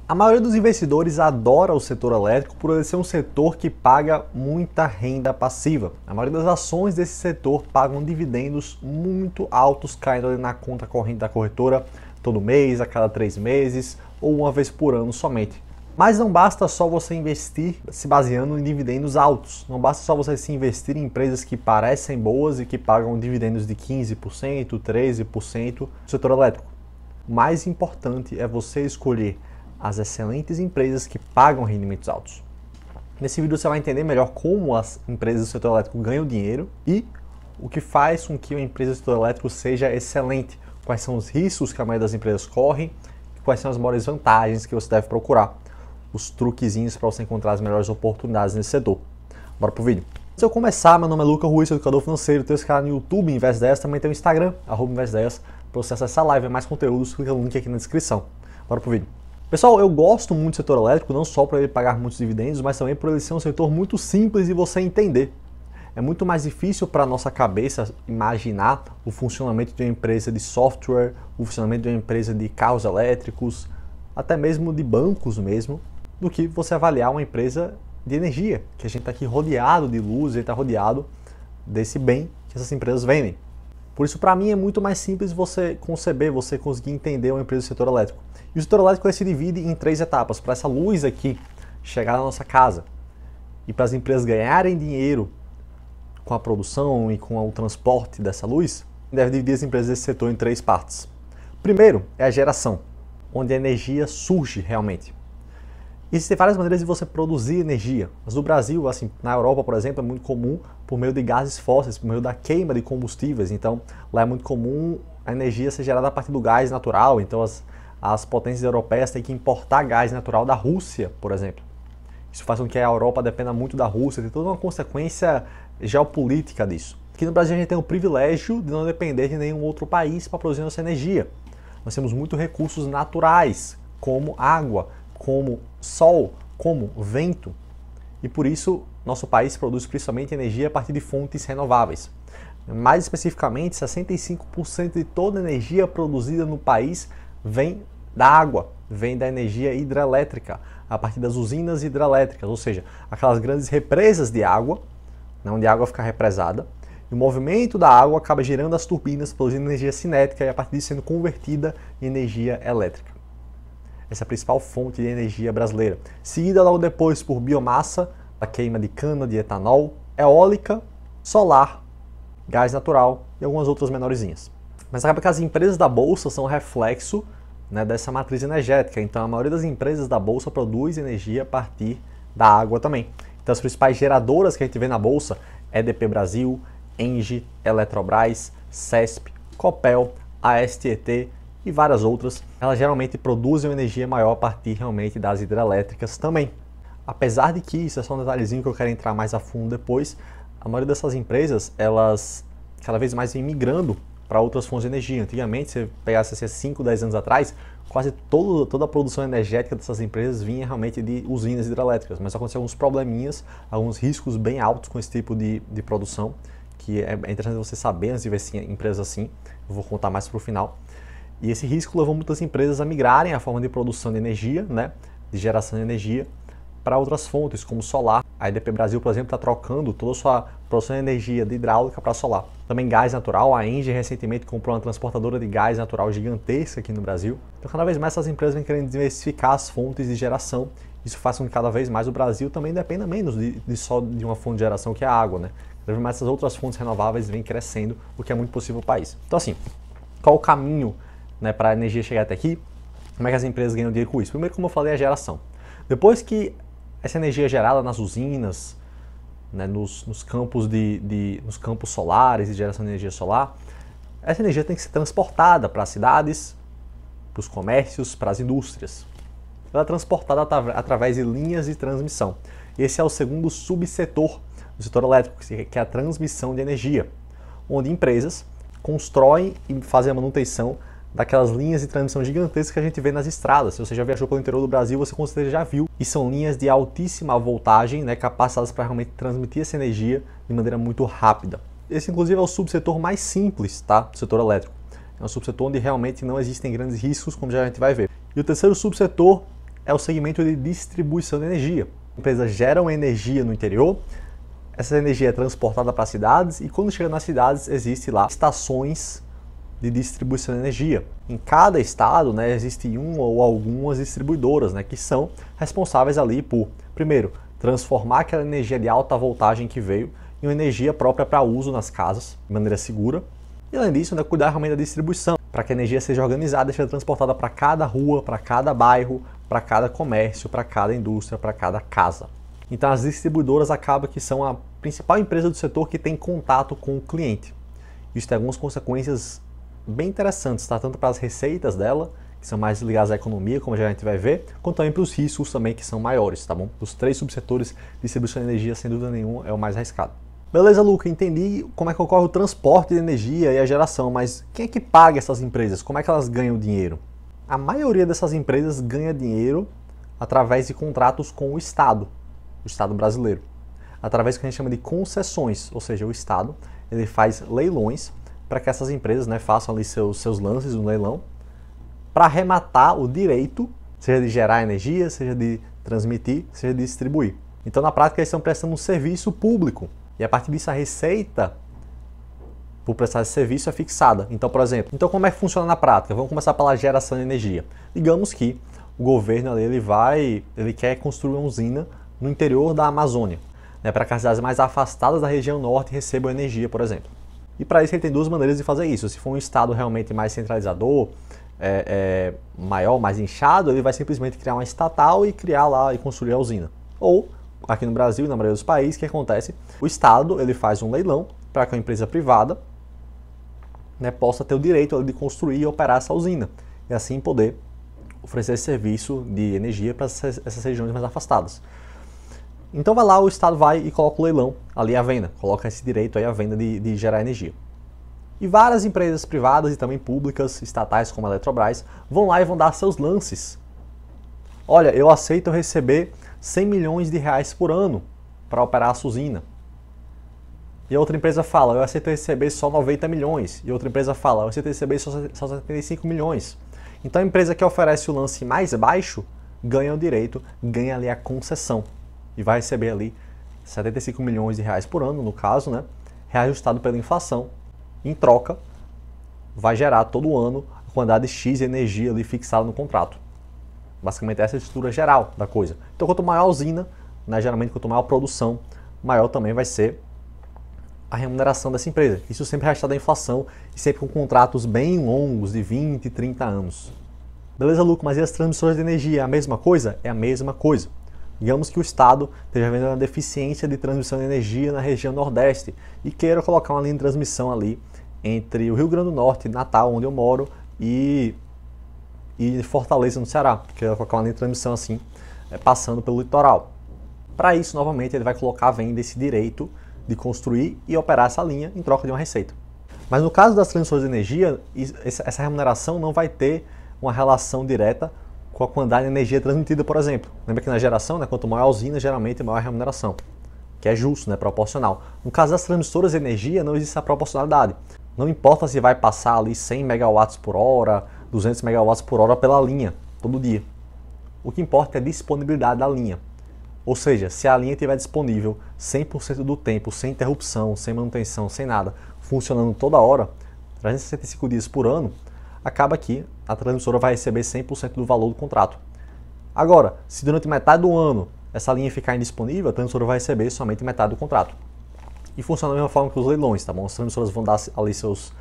A maioria dos investidores adora o setor elétrico por ele ser um setor que paga muita renda passiva. A maioria das ações desse setor pagam dividendos muito altos caindo ali na conta corrente da corretora todo mês, a cada 3 meses ou uma vez por ano somente. Mas não basta só você investir se baseando em dividendos altos. Não basta só você se investir em empresas que parecem boas e que pagam dividendos de 15%, 13% do setor elétrico. O mais importante é você escolher as excelentes empresas que pagam rendimentos altos. Nesse vídeo você vai entender melhor como as empresas do setor elétrico ganham dinheiro e o que faz com que uma empresa do setor elétrico seja excelente, quais são os riscos que a maioria das empresas correm e quais são as maiores vantagens que você deve procurar, os truquezinhos para você encontrar as melhores oportunidades nesse setor. Bora pro vídeo. Antes de eu começar, meu nome é Lucas Ruiz, sou educador financeiro, tenho esse canal no YouTube, Invest10, também tem o Instagram, @Invest10, para você acessar essa live e mais conteúdos, clica no link aqui na descrição. Bora pro vídeo. Pessoal, eu gosto muito do setor elétrico, não só por ele pagar muitos dividendos, mas também por ele ser um setor muito simples de você entender. É muito mais difícil para a nossa cabeça imaginar o funcionamento de uma empresa de software, o funcionamento de uma empresa de carros elétricos, até mesmo de bancos mesmo, do que você avaliar uma empresa de energia, que a gente está aqui rodeado de luz, a gente está rodeado desse bem que essas empresas vendem. Por isso, para mim, é muito mais simples você conceber, você conseguir entender uma empresa do setor elétrico. E o setor elétrico se divide em 3 etapas. Para essa luz aqui chegar na nossa casa e para as empresas ganharem dinheiro com a produção e com o transporte dessa luz, deve dividir as empresas desse setor em 3 partes. Primeiro é a geração, onde a energia surge realmente. Existem várias maneiras de você produzir energia. Mas no Brasil, assim, na Europa, por exemplo, é muito comum por meio de gases fósseis, por meio da queima de combustíveis. Então, lá é muito comum a energia ser gerada a partir do gás natural. Então, as potências europeias têm que importar gás natural da Rússia, por exemplo. Isso faz com que a Europa dependa muito da Rússia. Tem toda uma consequência geopolítica disso. Aqui no Brasil, a gente tem o privilégio de não depender de nenhum outro país para produzir nossa energia. Nós temos muitos recursos naturais, como água, como sol, como vento, e por isso nosso país produz principalmente energia a partir de fontes renováveis. Mais especificamente, 65% de toda a energia produzida no país vem da água, vem da energia hidrelétrica, a partir das usinas hidrelétricas, ou seja, aquelas grandes represas de água, onde a água fica represada, e o movimento da água acaba girando as turbinas, produzindo energia cinética e a partir disso sendo convertida em energia elétrica. Essa é a principal fonte de energia brasileira. Seguida logo depois por biomassa, a queima de cana, de etanol, eólica, solar, gás natural e algumas outras menorzinhas. Mas acaba que as empresas da Bolsa são reflexo, né, dessa matriz energética. Então a maioria das empresas da Bolsa produz energia a partir da água também. Então as principais geradoras que a gente vê na Bolsa é EDP Brasil, Engie, Eletrobras, CESP, Copel, ASTET e várias outras. Elas geralmente produzem energia maior a partir realmente das hidrelétricas também. Apesar de que, isso é só um detalhezinho que eu quero entrar mais a fundo depois, a maioria dessas empresas, elas cada vez mais vem migrando para outras fontes de energia. Antigamente, se você pegasse assim, 5, 10 anos atrás, quase toda a produção energética dessas empresas vinha realmente de usinas hidrelétricas, mas aconteceu alguns probleminhas, alguns riscos bem altos com esse tipo de produção, que é interessante você saber antes de ver empresas assim, eu vou contar mais para o final. E esse risco levou muitas empresas a migrarem a forma de produção de energia, né, de geração de energia, para outras fontes, como solar. A EDP Brasil, por exemplo, está trocando toda a sua produção de energia de hidráulica para solar. Também gás natural. A Engie recentemente comprou uma transportadora de gás natural gigantesca aqui no Brasil. Então, cada vez mais essas empresas vêm querendo diversificar as fontes de geração. Isso faz com que cada vez mais o Brasil também dependa menos só de uma fonte de geração, que é a água, né? Cada vez mais essas outras fontes renováveis vêm crescendo, o que é muito possível para o país. Então, assim, qual o caminho, né, para a energia chegar até aqui? Como é que as empresas ganham dinheiro com isso? Primeiro, como eu falei, a geração. Depois que essa energia é gerada nas usinas, né, nos campos solares de geração de energia solar, essa energia tem que ser transportada para as cidades, para os comércios, para as indústrias. Ela é transportada através de linhas de transmissão. Esse é o segundo subsetor do setor elétrico, que é a transmissão de energia, onde empresas constroem e fazem a manutenção daquelas linhas de transmissão gigantescas que a gente vê nas estradas. Se você já viajou pelo interior do Brasil, você com certeza já viu. E são linhas de altíssima voltagem, né, capacitadas para realmente transmitir essa energia de maneira muito rápida. Esse, inclusive, é o subsetor mais simples, tá, do setor elétrico. É um subsetor onde realmente não existem grandes riscos, como já a gente vai ver. E o terceiro subsetor é o segmento de distribuição de energia. Empresas geram energia no interior, essa energia é transportada para as cidades e quando chega nas cidades existe lá estações de distribuição de energia. Em cada estado, né, existe uma ou algumas distribuidoras, né, que são responsáveis ali por, primeiro, transformar aquela energia de alta voltagem que veio em uma energia própria para uso nas casas, de maneira segura. E além disso, né, cuidar realmente da distribuição, para que a energia seja organizada e seja transportada para cada rua, para cada bairro, para cada comércio, para cada indústria, para cada casa. Então as distribuidoras acabam que são a principal empresa do setor que tem contato com o cliente. Isso tem algumas consequências bem interessantes, tá? Tanto para as receitas dela, que são mais ligadas à economia, como já a gente vai ver, quanto também para os riscos também, que são maiores, tá bom? Os 3 subsetores, distribuição de energia, sem dúvida nenhuma, é o mais arriscado. Beleza, Luca, entendi como é que ocorre o transporte de energia e a geração, mas quem é que paga essas empresas? Como é que elas ganham dinheiro? A maioria dessas empresas ganha dinheiro através de contratos com o Estado brasileiro, através do que a gente chama de concessões, ou seja, o Estado ele faz leilões para que essas empresas, né, façam ali seus lances no leilão para arrematar o direito, seja de gerar energia, seja de transmitir, seja de distribuir. Então, na prática, eles estão prestando um serviço público. E a partir disso, a receita por prestar esse serviço é fixada. Então, por exemplo, como é que funciona na prática? Vamos começar pela geração de energia. Digamos que o governo ali, ele quer construir uma usina no interior da Amazônia, né, para que as cidades mais afastadas da região norte recebam energia, por exemplo. E para isso ele tem 2 maneiras de fazer isso. Se for um estado realmente mais centralizador, maior, mais inchado, ele vai simplesmente criar uma estatal e criar lá e construir a usina. Ou aqui no Brasil e na maioria dos países, o que acontece? O Estado ele faz um leilão para que a empresa privada, né, possa ter o direito de construir e operar essa usina. E assim poder oferecer esse serviço de energia para essas regiões mais afastadas. Então vai lá, o Estado vai e coloca o leilão ali à venda, coloca esse direito aí à venda de gerar energia. E várias empresas privadas e também públicas, estatais como a Eletrobras, vão lá e vão dar seus lances. Olha, eu aceito receber 100 milhões de reais por ano para operar a sua usina. E a outra empresa fala, eu aceito receber só 90 milhões. E outra empresa fala, eu aceito receber só 75 milhões. Então a empresa que oferece o lance mais baixo ganha o direito, ganha ali a concessão. E vai receber ali 75 milhões de reais por ano, no caso, né, reajustado pela inflação. Em troca, vai gerar todo ano a quantidade X de energia ali fixada no contrato. Basicamente essa é a estrutura geral da coisa. Então quanto maior a usina, né, geralmente quanto maior a produção, maior também vai ser a remuneração dessa empresa. Isso sempre reajustado à inflação e sempre com contratos bem longos, de 20, 30 anos. Beleza, Luco, mas e as transmissoras de energia? É a mesma coisa? É a mesma coisa. Digamos que o Estado esteja vendo uma deficiência de transmissão de energia na região Nordeste e queira colocar uma linha de transmissão ali entre o Rio Grande do Norte, Natal, onde eu moro, e Fortaleza, no Ceará. Queira colocar uma linha de transmissão assim, passando pelo litoral. Para isso, novamente, ele vai colocar à venda esse direito de construir e operar essa linha em troca de uma receita. Mas no caso das transmissoras de energia, essa remuneração não vai ter uma relação direta com a quantidade de energia transmitida, por exemplo. Lembra que na geração, né, quanto maior a usina, geralmente maior a remuneração, que é justo, né, proporcional. No caso das transmissoras de energia, não existe essa proporcionalidade. Não importa se vai passar ali 100 megawatts por hora, 200 megawatts por hora pela linha, todo dia. O que importa é a disponibilidade da linha. Ou seja, se a linha estiver disponível 100% do tempo, sem interrupção, sem manutenção, sem nada, funcionando toda hora, 365 dias por ano, acaba que a transmissora vai receber 100% do valor do contrato. Agora, se durante metade do ano essa linha ficar indisponível, a transmissora vai receber somente metade do contrato. E funciona da mesma forma que os leilões, tá bom? As transmissoras vão dar ali seus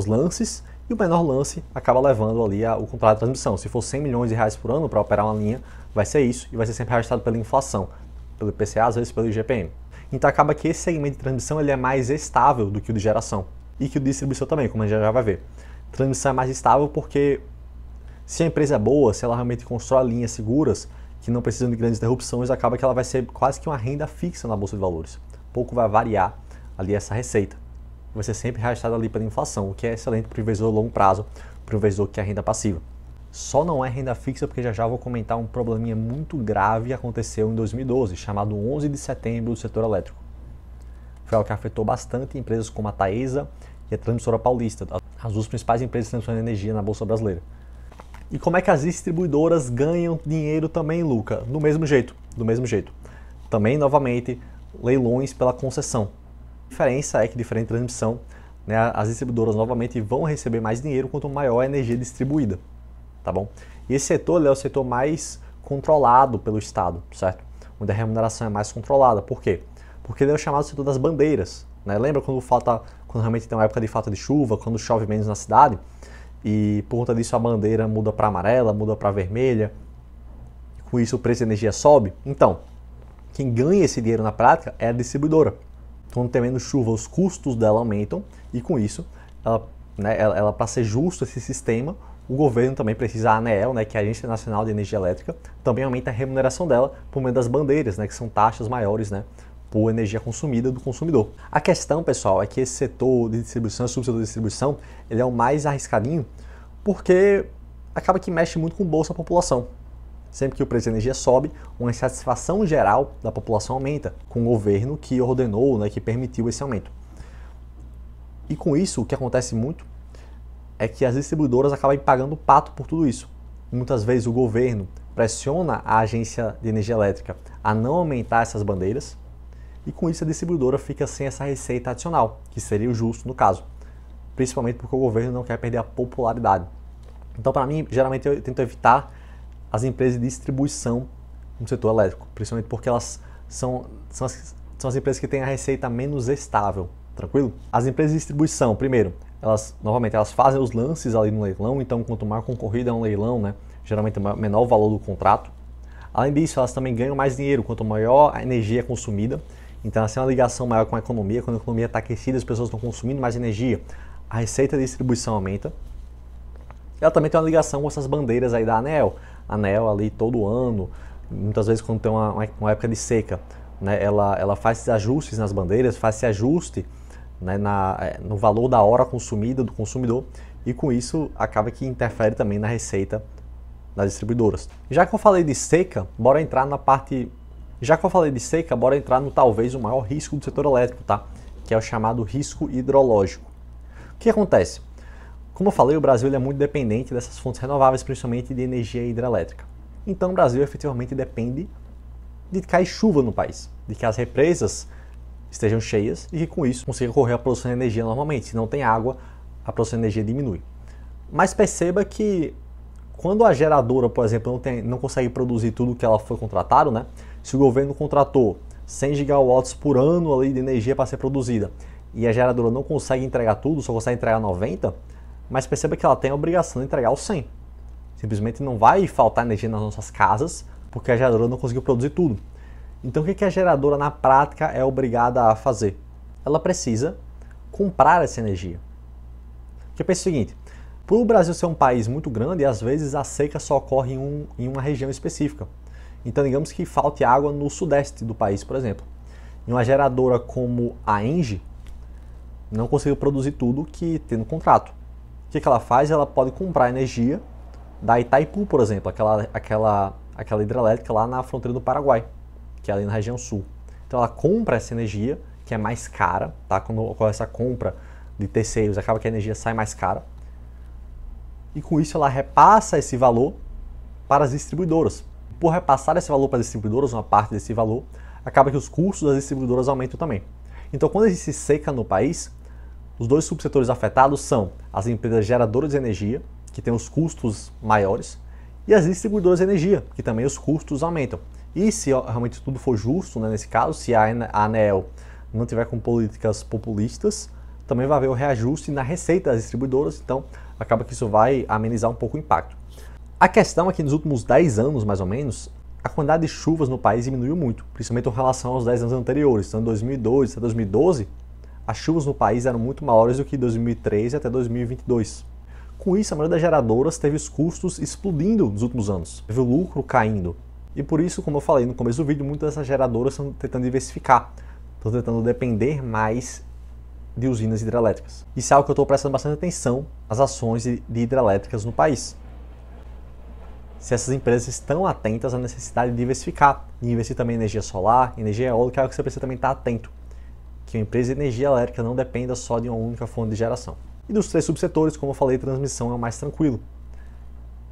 lances e o menor lance acaba levando ali o contrato de transmissão. Se for 100 milhões de reais por ano para operar uma linha, vai ser isso e vai ser sempre reajustado pela inflação, pelo IPCA, às vezes pelo IGPM. Então acaba que esse segmento de transmissão ele é mais estável do que o de geração e que o de distribuição também, como a gente já vai ver. Transmissão é mais estável porque se a empresa é boa, se ela realmente constrói linhas seguras, que não precisam de grandes interrupções, acaba que ela vai ser quase que uma renda fixa na Bolsa de Valores. Pouco vai variar ali essa receita. Vai ser sempre reajustada ali pela inflação, o que é excelente para o investidor a longo prazo, para o investidor que é renda passiva. Só não é renda fixa porque já vou comentar um probleminha muito grave que aconteceu em 2012, chamado 11 de setembro do setor elétrico. Foi algo que afetou bastante empresas como a Taesa e a Transmissora Paulista, as duas principais empresas de transmissão de energia na Bolsa Brasileira. E como é que as distribuidoras ganham dinheiro também, Luca? Do mesmo jeito, do mesmo jeito. Também, novamente, leilões pela concessão. A diferença é que, diferente da transmissão, né, as distribuidoras novamente vão receber mais dinheiro quanto maior a energia distribuída, tá bom? E esse setor é o setor mais controlado pelo Estado, certo? Onde a remuneração é mais controlada. Por quê? Porque ele é o chamado setor das bandeiras, né? Lembra quando realmente tem uma época de falta de chuva, quando chove menos na cidade, e por conta disso a bandeira muda para amarela, muda para vermelha, com isso o preço de energia sobe? Então, quem ganha esse dinheiro na prática é a distribuidora. Quando tem menos chuva, os custos dela aumentam, e com isso, ela para ser justo esse sistema, o governo também precisa, a ANEEL, né, que é a Agência Nacional de Energia Elétrica, também aumenta a remuneração dela por meio das bandeiras, né, que são taxas maiores, né, por energia consumida do consumidor. A questão, pessoal, é que esse setor de distribuição, esse subsetor de distribuição, ele é o mais arriscadinho, porque acaba que mexe muito com o bolso da população. Sempre que o preço da energia sobe, uma insatisfação geral da população aumenta, com o governo que ordenou, né, que permitiu esse aumento. E com isso, o que acontece muito é que as distribuidoras acabam pagando pato por tudo isso. Muitas vezes o governo pressiona a agência de energia elétrica a não aumentar essas bandeiras, e com isso a distribuidora fica sem essa receita adicional, que seria o justo no caso, principalmente porque o governo não quer perder a popularidade. Então, para mim, geralmente eu tento evitar as empresas de distribuição no setor elétrico, principalmente porque elas são as empresas que têm a receita menos estável, tranquilo? As empresas de distribuição, primeiro, elas fazem os lances ali no leilão, então quanto maior concorrida é um leilão, né, geralmente é menor o valor do contrato. Além disso, elas também ganham mais dinheiro quanto maior a energia é consumida, então elas têm uma ligação maior com a economia, quando a economia está aquecida, as pessoas estão consumindo mais energia, a receita de distribuição aumenta. E ela também tem uma ligação com essas bandeiras aí da ANEEL. A ANEEL ali todo ano, muitas vezes quando tem uma época de seca, né, ela faz esses ajustes nas bandeiras, faz esse ajuste, né, no valor da hora consumida do consumidor, e com isso acaba que interfere também na receita das distribuidoras. Já que eu falei de seca, bora entrar no talvez o maior risco do setor elétrico, tá? Que é o chamado risco hidrológico. O que acontece? Como eu falei, o Brasil ele é muito dependente dessas fontes renováveis, principalmente de energia hidrelétrica. Então o Brasil efetivamente depende de cair chuva no país, de que as represas estejam cheias e que com isso consiga correr a produção de energia normalmente. Se não tem água, a produção de energia diminui. Mas perceba que quando a geradora, por exemplo, não consegue produzir tudo que ela foi contratada, né? Se o governo contratou 100 gigawatts por ano ali de energia para ser produzida e a geradora não consegue entregar tudo, só consegue entregar 90, mas perceba que ela tem a obrigação de entregar os 100. Simplesmente não vai faltar energia nas nossas casas porque a geradora não conseguiu produzir tudo. Então o que a geradora na prática é obrigada a fazer? Ela precisa comprar essa energia. Porque pensa o seguinte, por o Brasil ser um país muito grande, às vezes a seca só ocorre em uma região específica. Então digamos que falte água no sudeste do país, por exemplo. E uma geradora como a ENGIE não conseguiu produzir tudo que tem no contrato. O que ela faz? Ela pode comprar energia da Itaipu, por exemplo, aquela hidrelétrica lá na fronteira do Paraguai, que é ali na região sul. Então ela compra essa energia, que é mais cara, tá? Quando ocorre essa compra de terceiros, acaba que a energia sai mais cara. E com isso ela repassa esse valor para as distribuidoras. Por repassar esse valor para as distribuidoras, uma parte desse valor, acaba que os custos das distribuidoras aumentam também. Então quando existe seca no país, os dois subsetores afetados são as empresas geradoras de energia, que têm os custos maiores, e as distribuidoras de energia, que também os custos aumentam. E se realmente tudo for justo, né, nesse caso, se a ANEEL não tiver com políticas populistas, também vai haver o reajuste na receita das distribuidoras, então acaba que isso vai amenizar um pouco o impacto. A questão é que nos últimos 10 anos, mais ou menos, a quantidade de chuvas no país diminuiu muito, principalmente em relação aos 10 anos anteriores. Então, em 2002 até 2012, as chuvas no país eram muito maiores do que em 2013 até 2022. Com isso, a maioria das geradoras teve os custos explodindo nos últimos anos, teve o lucro caindo. E por isso, como eu falei no começo do vídeo, muitas dessas geradoras estão tentando diversificar, estão tentando depender mais de usinas hidrelétricas. Isso é algo que eu estou prestando bastante atenção às ações de hidrelétricas no país. Se essas empresas estão atentas à necessidade de diversificar, e investir também em energia solar, energia eólica, é algo que você precisa também estar atento. Que uma empresa de energia elétrica não dependa só de uma única fonte de geração. E dos três subsetores, como eu falei, transmissão é o mais tranquilo.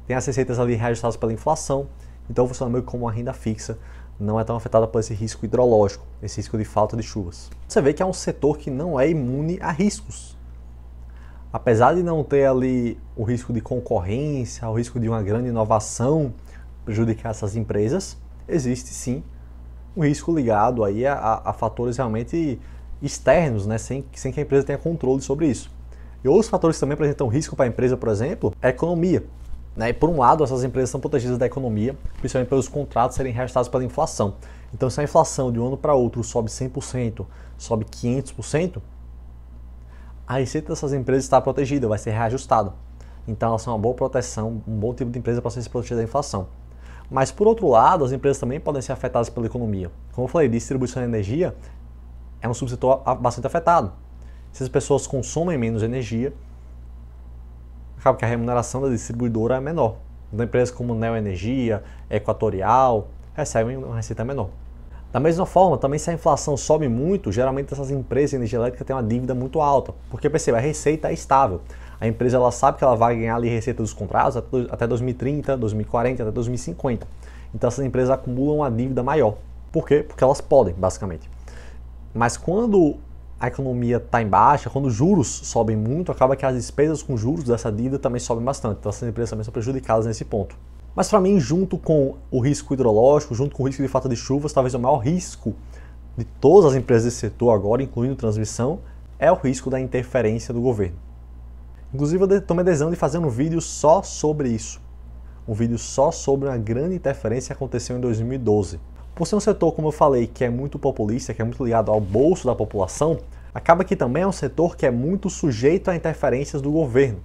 tem as receitas ali reajustadas pela inflação, então funciona meio como uma renda fixa, não é tão afetada por esse risco hidrológico, esse risco de falta de chuvas. Você vê que é um setor que não é imune a riscos. Apesar de não ter ali o risco de concorrência, o risco de uma grande inovação prejudicar essas empresas, existe sim um risco ligado aí a fatores realmente externos, né, sem que a empresa tenha controle sobre isso. E outros fatores que também apresentam risco para a empresa, por exemplo, é a economia. Né? E por um lado, essas empresas são protegidas da economia, principalmente pelos contratos serem reajustados pela inflação. Então, se a inflação de um ano para outro sobe 100%, sobe 500%, a receita dessas empresas está protegida, vai ser reajustada. Então, elas são uma boa proteção, um bom tipo de empresa para se proteger da inflação. Mas, por outro lado, as empresas também podem ser afetadas pela economia. Como eu falei, distribuição de energia é um subsetor bastante afetado. Se as pessoas consomem menos energia, acaba que a remuneração da distribuidora é menor. Então, empresas como Neo Energia, Equatorial, recebem uma receita menor. Da mesma forma, também se a inflação sobe muito, geralmente essas empresas de energia elétrica têm uma dívida muito alta. Porque, perceba, a receita é estável. A empresa ela sabe que ela vai ganhar ali receita dos contratos até 2030, 2040, até 2050. Então essas empresas acumulam uma dívida maior. Por quê? Porque elas podem, basicamente. Mas quando a economia está em baixa, quando os juros sobem muito, acaba que as despesas com juros dessa dívida também sobem bastante. Então essas empresas também são prejudicadas nesse ponto. Mas para mim, junto com o risco hidrológico, junto com o risco de falta de chuvas, talvez o maior risco de todas as empresas desse setor agora, incluindo transmissão, é o risco da interferência do governo. Inclusive, eu tomei a decisão de fazer um vídeo só sobre isso. Um vídeo só sobre uma grande interferência que aconteceu em 2012. Por ser um setor, como eu falei, que é muito populista, que é muito ligado ao bolso da população, acaba que também é um setor que é muito sujeito a interferências do governo.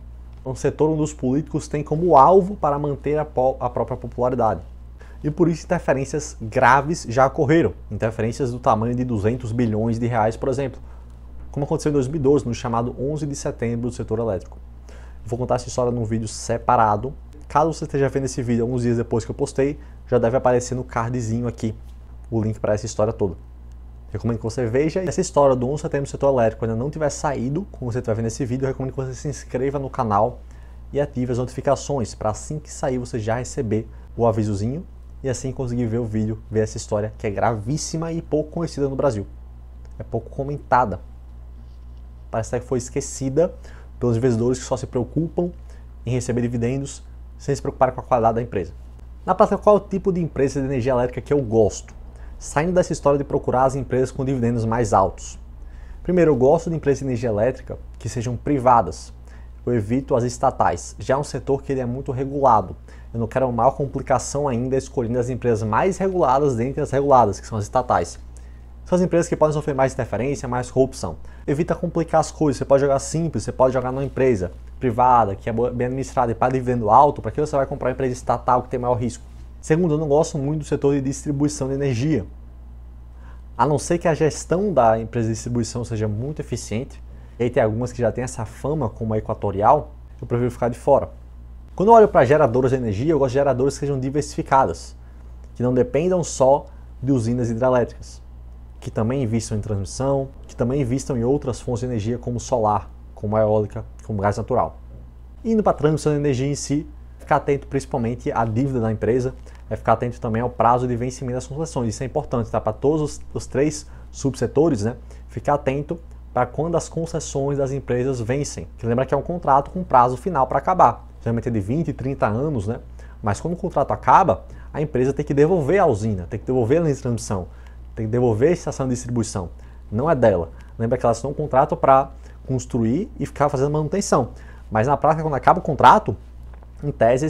É um setor onde os políticos têm como alvo para manter a própria popularidade. E por isso interferências graves já ocorreram. Interferências do tamanho de 200 bilhões de reais, por exemplo. Como aconteceu em 2012, no chamado 11 de setembro do setor elétrico. Vou contar essa história num vídeo separado. Caso você esteja vendo esse vídeo alguns dias depois que eu postei, já deve aparecer no cardzinho aqui o link para essa história toda. Recomendo que você veja. Essa história do 11 de setembro do setor elétrico ainda não tiver saído, como você estiver vendo esse vídeo, eu recomendo que você se inscreva no canal e ative as notificações, para assim que sair você já receber o avisozinho e assim conseguir ver o vídeo, ver essa história que é gravíssima e pouco conhecida no Brasil. É pouco comentada. Parece que foi esquecida pelos investidores que só se preocupam em receber dividendos sem se preocupar com a qualidade da empresa. Na prática, qual é o tipo de empresa de energia elétrica que eu gosto? Saindo dessa história de procurar as empresas com dividendos mais altos. Primeiro, eu gosto de empresas de energia elétrica que sejam privadas. Eu evito as estatais. Já é um setor que ele é muito regulado. Eu não quero uma maior complicação ainda escolhendo as empresas mais reguladas dentre as reguladas, que são as estatais. São as empresas que podem sofrer mais interferência, mais corrupção. Evita complicar as coisas, você pode jogar simples, você pode jogar numa empresa privada, que é bem administrada e paga dividendo alto, para que você vai comprar uma empresa estatal que tem maior risco? Segundo, eu não gosto muito do setor de distribuição de energia. A não ser que a gestão da empresa de distribuição seja muito eficiente, e aí tem algumas que já têm essa fama, como a Equatorial, eu prefiro ficar de fora. Quando eu olho para geradoras de energia, eu gosto de geradoras que sejam diversificadas, que não dependam só de usinas hidrelétricas, que também investam em transmissão, que também investam em outras fontes de energia como solar, como a eólica, como gás natural. Indo para a transmissão de energia em si, ficar atento principalmente à dívida da empresa, é ficar atento também ao prazo de vencimento das concessões. Isso é importante, tá? Para todos os três subsetores, né? Ficar atento para quando as concessões das empresas vencem. Que lembra que é um contrato com prazo final para acabar. Geralmente é de 20, 30 anos, né? Mas quando o contrato acaba, a empresa tem que devolver a usina, tem que devolver a linha de transmissão, tem que devolver a estação de distribuição. Não é dela. Lembra que elas têm um contrato para construir e ficar fazendo manutenção. Mas na prática, quando acaba o contrato, em tese,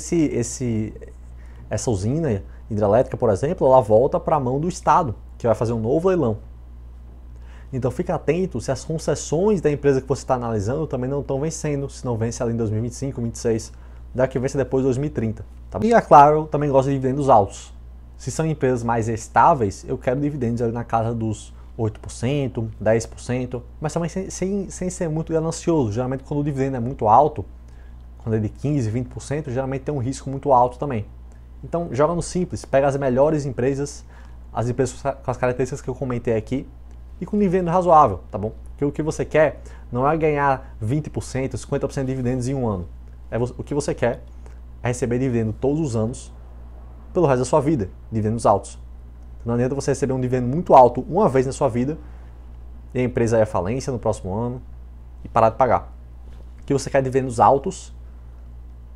essa usina hidrelétrica, por exemplo, ela volta para a mão do Estado, que vai fazer um novo leilão. Então fique atento se as concessões da empresa que você está analisando também não estão vencendo, se não vence ali em 2025, 2026, daqui vence depois de 2030. Tá? E é claro, eu também gosto de dividendos altos. Se são empresas mais estáveis, eu quero dividendos ali na casa dos 8%, 10%, mas também sem ser muito ganancioso. Geralmente quando o dividendo é muito alto, quando é de 15%, 20%, geralmente tem um risco muito alto também. Então joga no simples, pega as melhores empresas, as empresas com as características que eu comentei aqui, e com dividendo razoável, tá bom? Porque o que você quer não é ganhar 20%, 50% de dividendos em um ano. O que você quer é a receber dividendo todos os anos pelo resto da sua vida, dividendos altos. Não adianta você receber um dividendo muito alto uma vez na sua vida e a empresa ir à falência no próximo ano e parar de pagar. O que você quer dividendos altos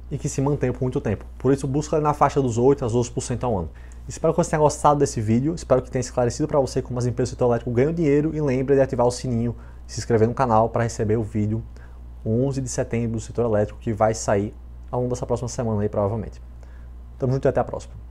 e que se mantenham por muito tempo. Por isso, busca na faixa dos 8% a 12% ao ano. Espero que você tenha gostado desse vídeo, espero que tenha esclarecido para você como as empresas do setor elétrico ganham dinheiro e lembre de ativar o sininho e se inscrever no canal para receber o vídeo 11 de setembro do setor elétrico que vai sair ao longo dessa próxima semana aí provavelmente. Tamo junto e até a próxima.